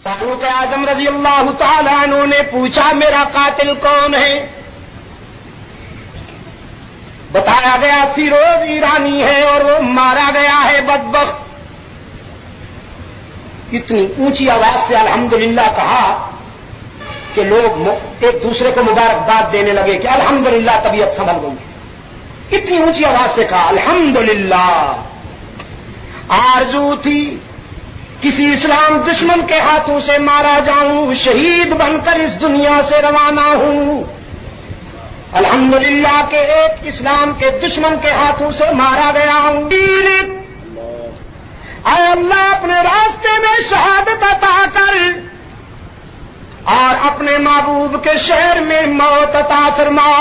فاروق اعظم رضی اللہ تعالیٰ عنہ نے پوچھا میرا قاتل کون ہے؟ بتایا گیا فیروز ایرانی ہے اور وہ مارا گیا ہے بدبخت۔ اتنی اونچی آواز سے الحمدللہ کہا کہ لوگ ایک دوسرے کو مبارکباد دینے لگے کہ الحمدللہ طبیعت سنبھل گئی۔ اتنی اونچی آواز سے کہا الحمدللہ۔ آرزو تھی کسی اسلام دشمن کے ہاتھوں سے مارا جاؤں، شہید بن کر اس دنیا سے روانہ ہوں۔ الحمدللہ کہ ایک اسلام کے دشمن کے ہاتھوں سے مارا گیا ہوں۔ اے اللہ اپنے راستے میں شہادت عطا کر اور اپنے محبوب کے شہر میں موت عطا فرما۔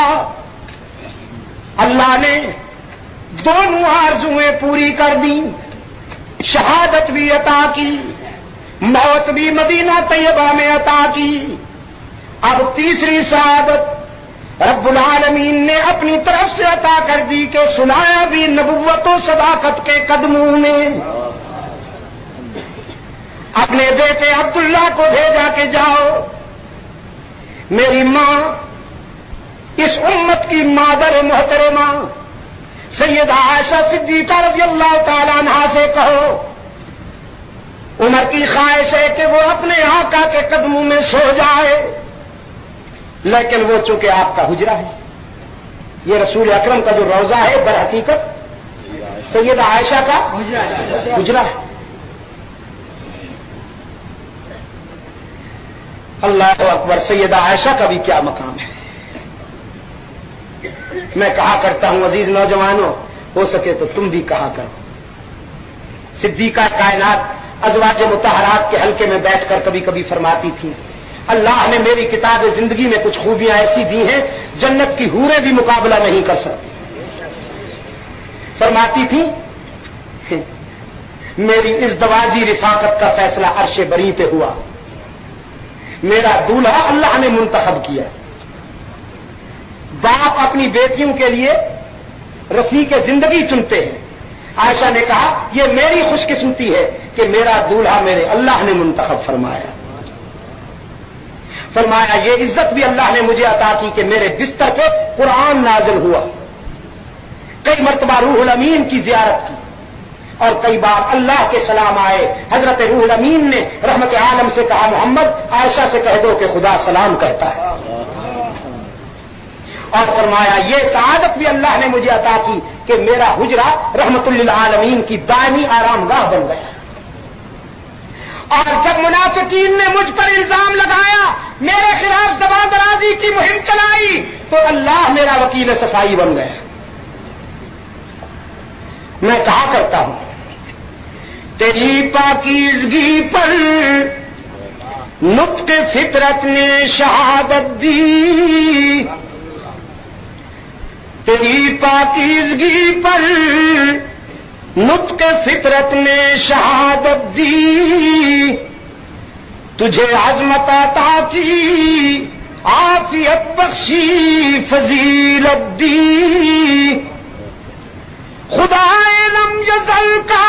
اللہ نے دونوں آرزویں پوری کر دی، شہادت بھی عطا کی، موت بھی مدینہ طیبہ میں عطا کی۔ اب تیسری شہادت رب العالمین نے اپنی طرف سے عطا کر دی کہ سنایا بھی نبوت و صداقت کے قدموں میں۔ اپنے بیٹے عبداللہ کو بھیجا کہ جاؤ، میری ماں اس امت کی مادر محترمہ سیدہ عائشہ صدیقہ رضی اللہ تعالیٰ عنہا سے کہو عمر کی خواہش ہے کہ وہ اپنے آقا کے قدموں میں سو جائے، لیکن وہ چونکہ آپ کا حجرہ ہے، یہ رسول اکرم کا جو روضہ ہے در حقیقت سیدہ عائشہ کا حجرہ ہے۔ اللہ اکبر، سیدہ عائشہ کا بھی کیا مقام ہے۔ میں کہا کرتا ہوں عزیز نوجوانوں، ہو سکے تو تم بھی کہا کرو۔ صدیقہ کائنات ازواج مطہرات کے حلقے میں بیٹھ کر کبھی کبھی فرماتی تھی اللہ نے میری کتاب زندگی میں کچھ خوبیاں ایسی دی ہیں جنت کی حوریں بھی مقابلہ نہیں کر سکتی۔ فرماتی تھی میری اس دواجی رفاقت کا فیصلہ عرش بری پہ ہوا، میرا دولہا اللہ نے منتخب کیا۔ باپ اپنی بیٹیوں کے لیے رفیق زندگی چنتے ہیں، عائشہ نے کہا یہ میری خوش قسمتی ہے کہ میرا دولہا میرے اللہ نے منتخب فرمایا۔ فرمایا یہ عزت بھی اللہ نے مجھے عطا کی کہ میرے بستر پہ قرآن نازل ہوا۔ کئی مرتبہ روح الامین کی زیارت کی اور کئی بار اللہ کے سلام آئے۔ حضرت روح الامین نے رحمت عالم سے کہا محمد عائشہ سے کہہ دو کہ خدا سلام کہتا ہے، اور فرمایا یہ سعادت بھی اللہ نے مجھے عطا کی کہ میرا حجرہ رحمت للعالمین کی دائمی آرام گاہ بن گیا۔ اور جب منافقین نے مجھ پر الزام لگایا، میرے خلاف زبان درازی کی مہم چلائی، تو اللہ میرا وکیل صفائی بن گیا۔ میں کہا کرتا ہوں تیری پاکیزگی پر نطق فطرت نے شہادت دی، تیری پاکیزگی پر نطق فطرت نے شہادت دی، تجھے عظمت عطا کی عافیت بخشی فضیلت دی، خدائے لم یزل کا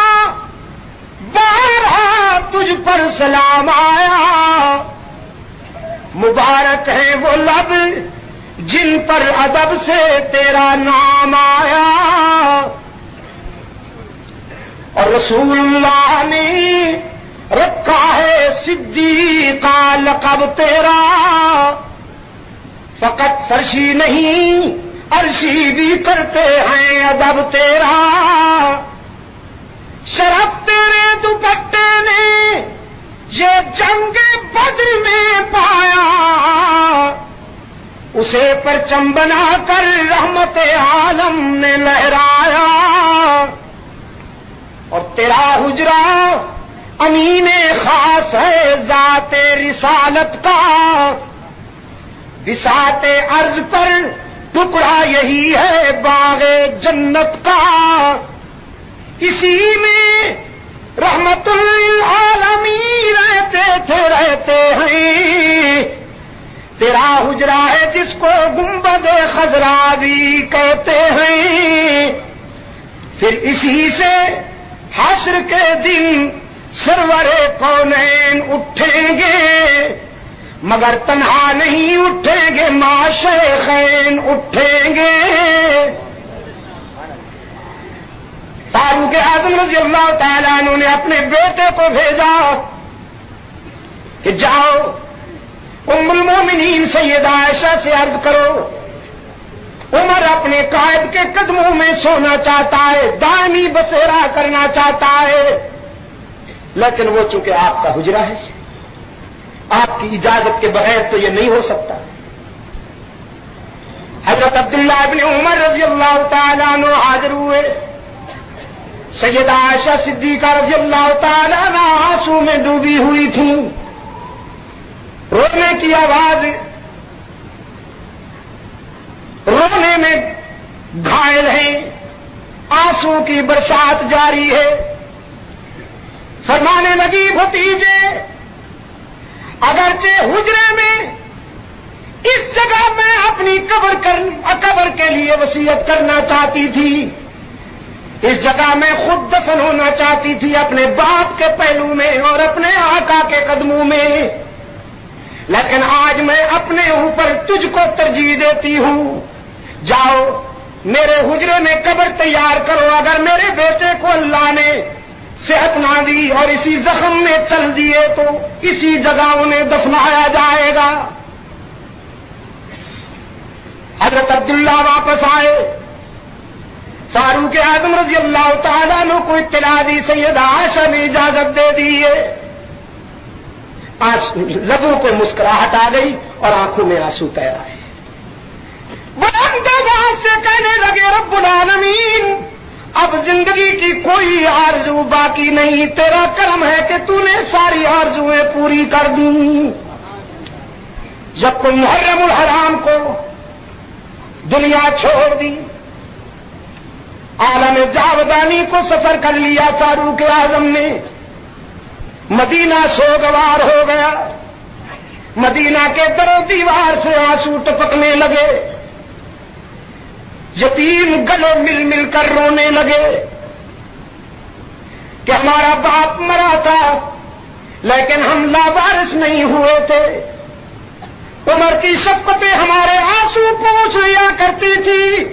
بارہا تجھ پر سلام آیا، مبارک ہے وہ لب جن پر ادب سے تیرا نام آیا، اور رسول اللہ نے رکھا ہے صدیقہ لقب تیرا، فقط فرشی نہیں عرشی بھی کرتے ہیں ادب تیرا، شرف تیرے دوپٹے نے یہ جنگ بدر میں پایا، اسے پرچم بنا کر رحمت عالم نے لہرایا، اور تیرا حجرہ امین خاص ہے ذات رسالت کا، بساط عرض پر ٹکڑا یہی ہے باغ جنت کا، اسی میں رحمت للعالمین رہتے ہیں، تیرا حجرہ ہے جس کو گنبد خضرا بھی کہتے ہیں، پھر اسی سے حشر کے دن سرور کونین اٹھیں گے، مگر تنہا نہیں اٹھیں گے، ماں شیخین اٹھیں گے۔ فاروق اعظم رضی اللہ تعالیٰ عنہ نے اپنے بیٹے کو بھیجا کہ جاؤ ام المومنین سیدہ عائشہ سے عرض کرو عمر اپنے قائد کے قدموں میں سونا چاہتا ہے، دائمی بسیرا کرنا چاہتا ہے، لیکن وہ چونکہ آپ کا حجرہ ہے، آپ کی اجازت کے بغیر تو یہ نہیں ہو سکتا۔ حضرت عبداللہ ابن عمر رضی اللہ تعالیٰ عنہ حاضر ہوئے، سیدہ عائشہ صدیقہ رضی اللہ تعالیٰ عنہ آنسو میں ڈوبی ہوئی تھی، رونے کی آواز، رونے میں گھائل ہیں، آنسو کی برسات جاری ہے۔ فرمانے لگی بھتیجے اگرچہ حجرے میں اس جگہ میں اپنی قبر کے لیے وصیت کرنا چاہتی تھی، اس جگہ میں خود دفن ہونا چاہتی تھی اپنے باپ کے پہلو میں اور اپنے آقا کے قدموں میں، لیکن آج میں اپنے اوپر تجھ کو ترجیح دیتی ہوں، جاؤ میرے حجرے میں قبر تیار کرو، اگر میرے بیٹے کو اللہ نے صحت نہ دی اور اسی زخم میں چل دیے تو اسی جگہ انہیں دفنایا جائے گا۔ حضرت عبداللہ واپس آئے، فاروق اعظم رضی اللہ تعالیٰ عنہ کو اطلاع دی، سیدہ عائشہ نے اجازت دے دی ہے۔ لبوں پہ مسکراہٹ آ گئی اور آنکھوں میں آنسو تیر آئے، بلند آواز سے کہنے لگے رب العالمین اب زندگی کی کوئی آرزو باقی نہیں، تیرا کرم ہے کہ تو نے ساری آرزویں پوری کر دی۔ جب کوئی محرم الحرام کو دنیا چھوڑ دی، عالم جاودانی کو سفر کر لیا فاروق اعظم نے، مدینہ سوگوار ہو گیا، مدینہ کے در و دیوار سے آنسو ٹپکنے لگے، یتیم گلے مل مل کر رونے لگے کہ ہمارا باپ مرا تھا لیکن ہم لاوارث نہیں ہوئے تھے، عمر کی شفقتیں ہمارے آنسو پوچھ لیا کرتی تھی،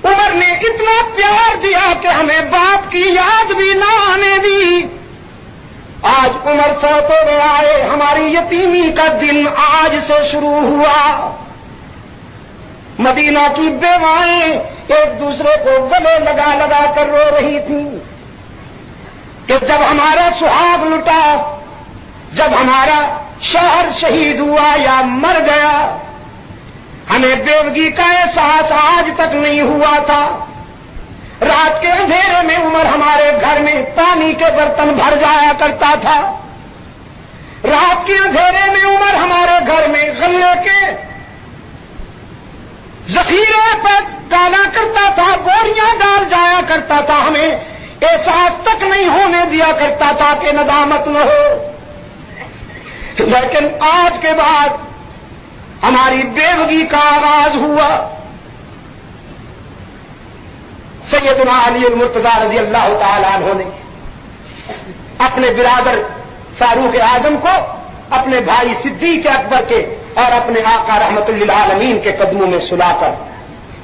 عمر نے اتنا پیار دیا کہ ہمیں باپ کی یاد بھی نہ آنے دی، آج عمر فوت ہو گیا ہے، ہماری یتیمی کا دن آج سے شروع ہوا۔ مدینہ کی بیوائیں ایک دوسرے کو گلے لگا لگا کر رو رہی تھیں کہ جب ہمارا سہاگ لٹا، جب ہمارا شوہر شہید ہوا یا مر گیا، ہمیں بیوگی کا احساس آج تک نہیں ہوا تھا۔ رات کے اندھیرے میں عمر ہمارے گھر میں پانی کے برتن بھر جایا کرتا تھا، رات کے اندھیرے میں عمر ہمارے گھر میں غلے کے ذخیرے پر ڈالا کرتا تھا، بوریاں ڈال جایا کرتا تھا، ہمیں احساس تک نہیں ہونے دیا کرتا تھا کہ ندامت نہ ہو، لیکن آج کے بعد ہماری بیوگی کا آغاز ہوا۔ سیدنا علی المرتضیٰ رضی اللہ تعالیٰ عنہ نے اپنے برادر فاروق اعظم کو اپنے بھائی صدیق اکبر کے اور اپنے آقا رحمت للعالمین کے قدموں میں سلا کر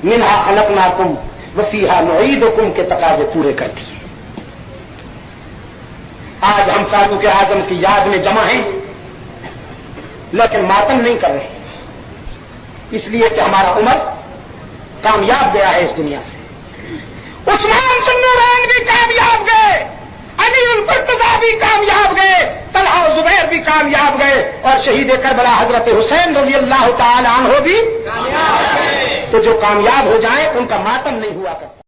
منہا خلقناکم وفیہا نعیدکم کے تقاضے پورے کر دیے۔ آج ہم فاروق اعظم کی یاد میں جمع ہیں لیکن ماتم نہیں کر رہے، اس لیے کہ ہمارا عمر کامیاب گیا ہے اس دنیا سے، عثمان ذوالنورین بھی کامیاب گئے، علی المرتضیٰ بھی کامیاب گئے، طلحہ و زبیر بھی کامیاب گئے، اور شہید کربلا حضرت حسین رضی اللہ تعالی عنہ بھی کامیاب گئے۔ تو جو کامیاب ہو جائیں ان کا ماتم نہیں ہوا کرتا۔